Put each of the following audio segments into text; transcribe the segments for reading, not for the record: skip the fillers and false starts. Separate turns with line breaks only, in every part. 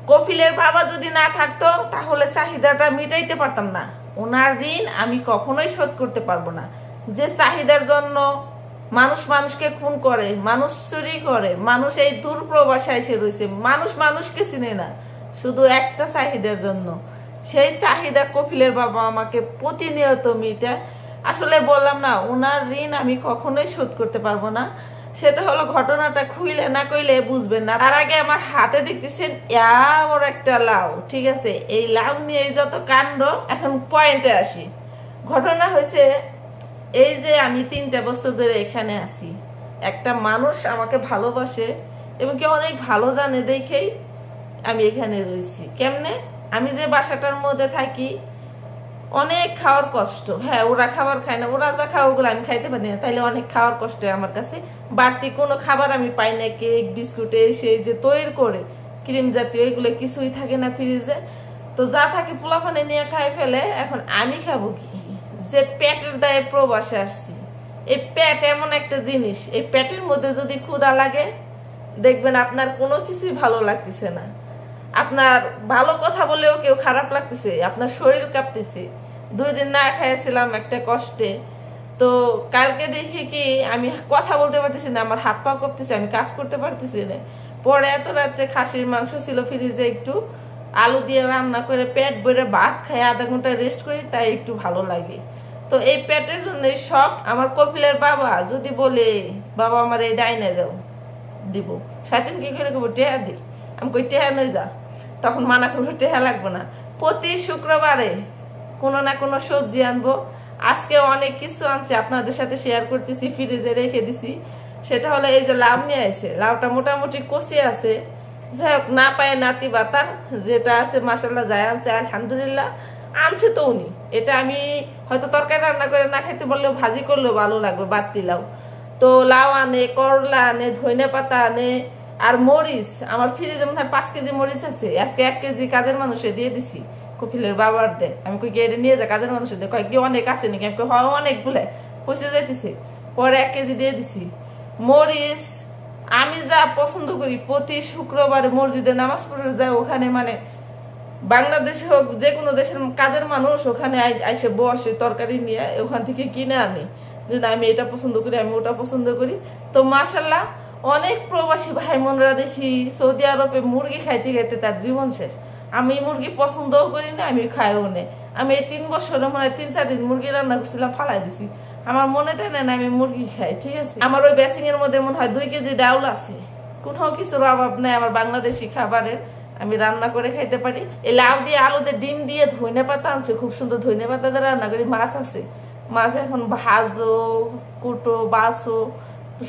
কপিলের বাবা যদি না থাকতো তাহলে চাহিদাটা মিটাইতে পারতাম না। ওনার ঋণ আমি কখনোই শোধ করতে পারবো না। যে চাহিদার জন্য মানুষ মানুষকে খুন করে, মানুষ চুরি করে, মানুষ এই দূরপ্রবাসে এসে রয়েছে, মানুষ মানুষকে চিনে না শুধু একটা চাহিদার জন্য। সেই চাহিদা কপিলের বাবা আমাকে প্রতিনিয়ত মিটায়। আসলে বললাম না, ওনার ঋণ আমি কখনোই শোধ করতে পারবো না। সেটা হলো ঘটনাটা খুইলে না কইলে বুঝবেন না। তার আগে আমার হাতে দেখতেছেন বড় একটা লাউ, ঠিক আছে? এই লাউ নিয়ে যত কাণ্ড। এখন পয়েন্টে আসি। ঘটনা হয়েছে এই যে আমি 3টা বছর ধরে এখানে আছি। একটা মানুষ আমাকে ভালোবাসে এবং কি অনেক ভালো জানে দেখেই আমি এখানে রয়েছি। কেমনে? আমি যে বাসাটার মধ্যে থাকি অনেক খাওয়ার কষ্ট। হ্যাঁ, ওরা খাবার খায় না, ওরা যা খাওয়া ওগুলো আমি খাইতে পারি না, তাইলে অনেক খাওয়ার কষ্ট আমার কাছে। বাড়তি কোনো খাবার আমি পাই না। কেক বিস্কুট সেই যে তৈরি করে ক্রিম জাতীয় এগুলো কিছুই থাকে না ফ্রিজে। তো যা থাকে পোলাপানে নিয়ে খাই ফেলে। এখন আমি খাবো কি? যে পেটের দায়ে প্রবাসে আসছি। এই পেট এমন একটা জিনিস, এই পেটের মধ্যে যদি ক্ষুধা লাগে দেখবেন আপনার কোনো কিছুই ভালো লাগতেছে না। আপনার ভালো কথা বলেও কেউ খারাপ লাগতেছে, আপনার শরীর কাঁপতেছে। 2 দিন না খাইছিলাম একটা কষ্টে। তো কালকে দেখি কি আমি কথা বলতে পারতেছি না, আমার হাত পা কাঁপতেছে, আমি কাজ করতে পারতেছি না। পরে এত রাত্রে খাসির মাংস ছিল ফ্রিজে, একটু আলু দিয়ে রান্না করে পেট ভরে ভাত খাই, আধা ঘন্টা রেস্ট করি, তাই একটু ভালো লাগে। তো এই পেটের জন্য সব আমার কপিলের বাবা যদি বলে বাবা আমার এই ডাইনে দাও, দিব। সাথীন কি করে করবো? টেহা দি। আমি কই টেহা নই যা। তখন মানা করবো টেহা লাগবো না। প্রতি শুক্রবারে কোনো না কোনো সবজি আনবো। আজকে অনেক কিছু আনছে, আপনাদের সাথে শেয়ার করতেছি, ফ্রিজে রেখে দিছি। সেটা হলো এই যে লাউ নিয়ে আসে, লাউটা মোটামুটি কষি আছে। যাই হোক, না পায় নাতি বাতা যেটা আছে মাশাআল্লাহ যায় আনছে, আলহামদুলিল্লাহ আনছে। তো উনি এটা আমি হয়তো তরকারি রান্না করে না খাইতে বললেও ভাজি করলেও ভালো লাগবে, বাতি লাউ। তো লাউ আনে, করলা আনে, ধনে পাতা আনে, আর মরিচ। আমার ফ্রিজে মনে হয় 5 কেজি মরিচ আছে। আজকে 1 কেজি কাজের মানুষে দিয়ে দিছি, কপিলের বাবার দে। আমি কই গিয়ে নিয়ে যা, কাজের মানুষের দে। কয়েক অনেক আছে নাকি? আমি হয় অনেক বলে পয়সা যাইতেছে। পরে 1 কেজি দিয়ে দিছি মরিচ। আমি যা পছন্দ করি, প্রতি শুক্রবারে মসজিদে নামাজ পড়ে যায় ওখানে, মানে বাংলাদেশে হোক যে কোনো দেশের কাজের মানুষ ওখানে আইসে বসে তরকারি নিয়ে, ওখান থেকে কিনে আনি যে আমি এটা পছন্দ করি, আমি ওটা পছন্দ করি। তো মাশাআল্লাহ অনেক প্রবাসী ভাই বোনরা দেখি সৌদি আরবে মুরগি খাইতে খাইতে তার জীবন শেষ। আমি মুরগি পছন্দও করি না, আমি খাইও না। আমি এই 3 বছরে মনে হয় 3-4 দিন মুরগি রান্না করছিলাম, ফালাই দিছি। আমার মনে টানে না আমি মুরগি খাই, ঠিক আছে? আমার ওই বেসিং এর মধ্যে মনে হয় 2 কেজি ডাউল আছে। কোথাও কিছুর অভাব নেই আমার বাংলাদেশি খাবারের, আমি রান্না করে খাইতে পারি। এই লাউ দিয়ে আলুতে ডিম দিয়ে ধনে পাতা আনছে, খুব সুন্দর ধনে পাতা দিয়ে রান্না করি। মাছ আছে, মাছ এখন ভাজো, কুটো, বাসো,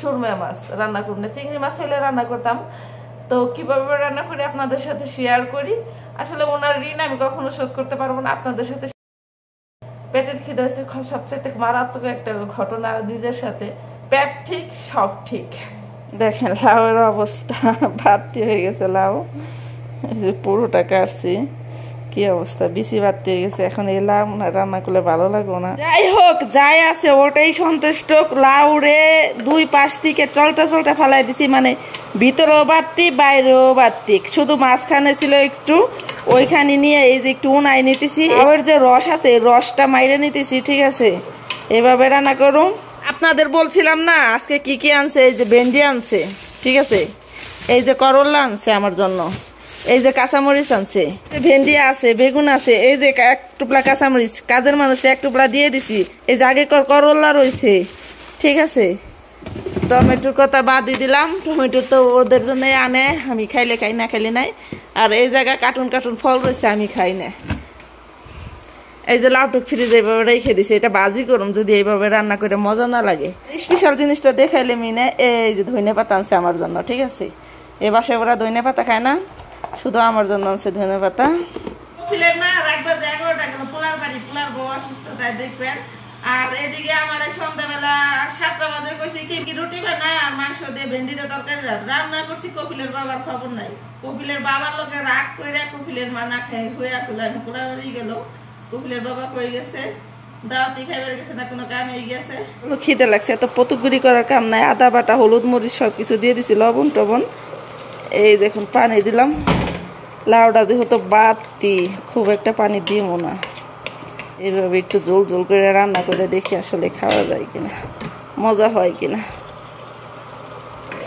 সুরমা মাছ রান্না করুন না, চিংড়ি মাছ হলে রান্না করতাম। তো কিভাবে রান্না করি আপনাদের সাথে শেয়ার করি। আসলে ওনার ঋণ আমি কখনো শোধ করতে পারবো না। আপনাদের সাথে পেটের খিদে হয়েছে সবচেয়ে মারাত্মক একটা ঘটনা নিজের সাথে। পেট ঠিক, সব ঠিক। দেখেন লাউয়ের অবস্থা, ভাতটি হয়ে গেছে লাউ, পুরোটা কাটছি, কি অবস্থা, বিচি বাড়তে হয়ে গেছে। এখন এই লাউ রান্না করলে ভালো লাগবে না। যাই হোক, যাই আছে ওটাই সন্তুষ্ট। লাউ রে 2 পাশ থেকে চলটা চলটা ফালাই দিছি, মানে ভিতরেও বাড়তি বাইরেও বাড়তি, শুধু মাঝখানে ছিল একটু, ওইখানে নিয়ে এই যে একটু উনাই নিতেছি। ওর যে রস আছে রসটা মাইরে নিতেছি, ঠিক আছে? এভাবে রান্না করুন। আপনাদের বলছিলাম না আজকে কি কি আনছে। এই যে ভেন্ডি আনছে, ঠিক আছে? এই যে করলা আনছে আমার জন্য, এই যে কাঁচামরিচ আনছে, ভেন্ডি আছে, বেগুন আছে, এই যে 1 টুকরা কাঁচামরিচ কাজের মানুষে 1 টুকরা দিয়ে দিছি। এই যে আগে করলা রয়েছে, ঠিক আছে? টমেটোর কথা বাদই দিলাম, টমেটো তো ওদের জন্য আনে, আমি খাইলে খাই, না খাইলে নাই। আর এই জায়গায় কার্টুন ফল রয়েছে, আমি খাই না। এই যে লাউটুক ফ্রিজে এইভাবে রেখে দিছে, এটা বাজি করুম যদি এইভাবে রান্না করে মজা না লাগে। স্পেশাল জিনিসটা দেখাইলে মিনে। এই যে ধনে পাতা আনছে আমার জন্য, ঠিক আছে? এ বাসায় ওরা ধনে পাতা খায় না, শুধু আমার জন্য আনছে ধনে পাতা। পোলার বউ অসুস্থ, তাই দেখবেন। আর এদিকে আমার সন্ধ্যাবেলা 7টা বাজে কইছি কি রুটি বানা আর মাংস দিয়ে ভেন্ডি দিয়ে তরকারি রান্না করছি। কপিলের বাবার খবর নাই। কপিলের বাবার লোকে রাগ করে কপিলের মা না খাই হয়ে আসলে পোলার বাড়ি গেল। কপিলের বাবা কই গেছে, দাওয়াতি খাইবার গেছে না কোনো কামে গেছে। খিদে লাগছে, এত পতুগুড়ি করার কাম নাই। আদা বাটা, হলুদ মরিচ সবকিছু দিয়ে দিছি, লবণ টবণ। এই দেখুন পানি দিলাম, লাউটা যেহেতু বাতি, খুব একটা পানি দিব না, এইভাবে একটু জোল জোল করে রান্না করে দেখি আসলে খাওয়া যায় কিনা, মজা হয় কিনা।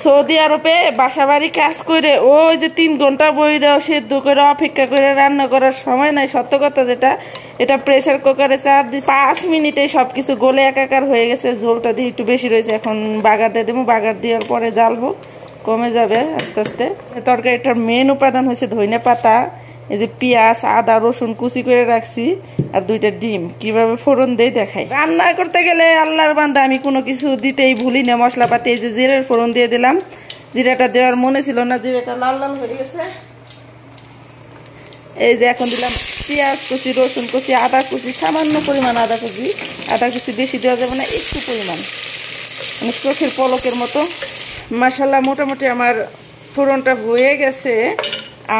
সৌদি আরবে বাসা বাড়ি কাজ করে ওই যে 3 ঘন্টা বইরা সেদ্ধ করে অপেক্ষা করে রান্না করার সময় নাই। সত্য কথা যেটা, এটা প্রেসার কুকারে চাপ দিয়ে 5 মিনিটে সবকিছু গলে একাকার হয়ে গেছে। ঝোলটা দিয়ে একটু বেশি রয়েছে, এখন বাগার দিয়ে দেবো। বাগার দেওয়ার পরে জ্বালবো, কমে যাবে আস্তে আস্তে। তরকারিটার মেন উপাদান হয়েছে ধনিয়া পাতা, এই যে পেঁয়াজ, আদা, রসুন কুচি করে রাখছি, আর 2টা ডিম। কিভাবে ফোড়ন দিয়ে দেখাই। রান্না করতে গেলে আল্লাহর বান্দা আমি কোনো কিছু দিতেই ভুলি না। মশলাপাতি, এই যে জিরের ফোড়ন দিয়ে দিলাম। জিরাটা দেওয়ার মনে ছিল না, জিরাটা লাল লাল হয়ে গেছে। এই যে এখন দিলাম পেঁয়াজ কুচি, রসুন কুচি, আদা কুচি, সামান্য পরিমাণ আদা কুচি। আদা কুচি বেশি দেওয়া যাবে না, একটু পরিমাণ, মানে চোখের পলকের মতো। মাশাআল্লাহ মোটামুটি আমার ফোড়নটা হয়ে গেছে।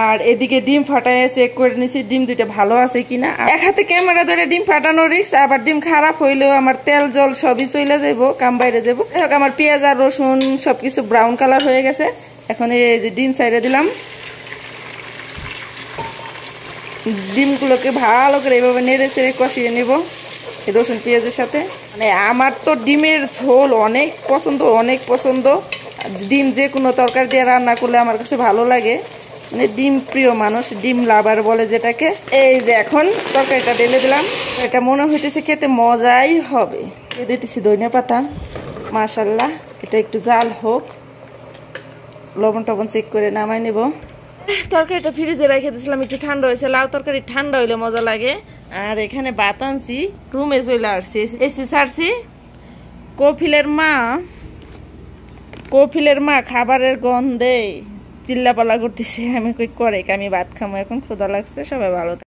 আর এদিকে ডিম ফাটায় চেক করে নিছি ডিম 2টা ভালো আছে কিনা। এক হাতে ক্যামেরা ধরে ডিম ফাটানো রিস্ক, আবার ডিম খারাপ হইলেও আমার তেল জল সবই চলে যাবো, কাম বাইরে যাবো। আমার পেঁয়াজ আর রসুন সবকিছু ব্রাউন কালার হয়ে গেছে। এখন এই যে ডিম সাইডে দিলাম। ডিমগুলোকে ভালো করে এইভাবে নেড়ে চেড়ে কষিয়ে নেব রসুন পেঁয়াজের সাথে। মানে আমার তো ডিমের ঝোল অনেক পছন্দ, অনেক পছন্দ। ডিম যে কোনো তরকারি দিয়ে রান্না করলে আমার কাছে ভালো লাগে, মানে ডিম প্রিয় মানুষ, ডিম লাভার বলে যেটাকে। এই যে এখন তরকারিটা ঢেলে দিলাম। এটা মনে হইতেছে খেতে মজাই হবে। দিতেছি ধনিয়া পাতা। মাশাআল্লাহ, এটা একটু জাল হোক, লবণ টবণ চেক করে নামাই নেব। তরকারিটা ফ্রিজে রেখে দিয়েছিলাম, একটু ঠান্ডা হয়েছে। লাউ তরকারি ঠান্ডা হইলে মজা লাগে। আর এখানে ভাত আনছি, রুমে চলে আসছি, এসি ছাড়ছি। কফিলের মা খাবারের গন্ধে চিল্লাপালা করতেছে। আমি কই করে আমি ভাত খামো, এখন ক্ষুধা লাগছে। সবাই ভালো।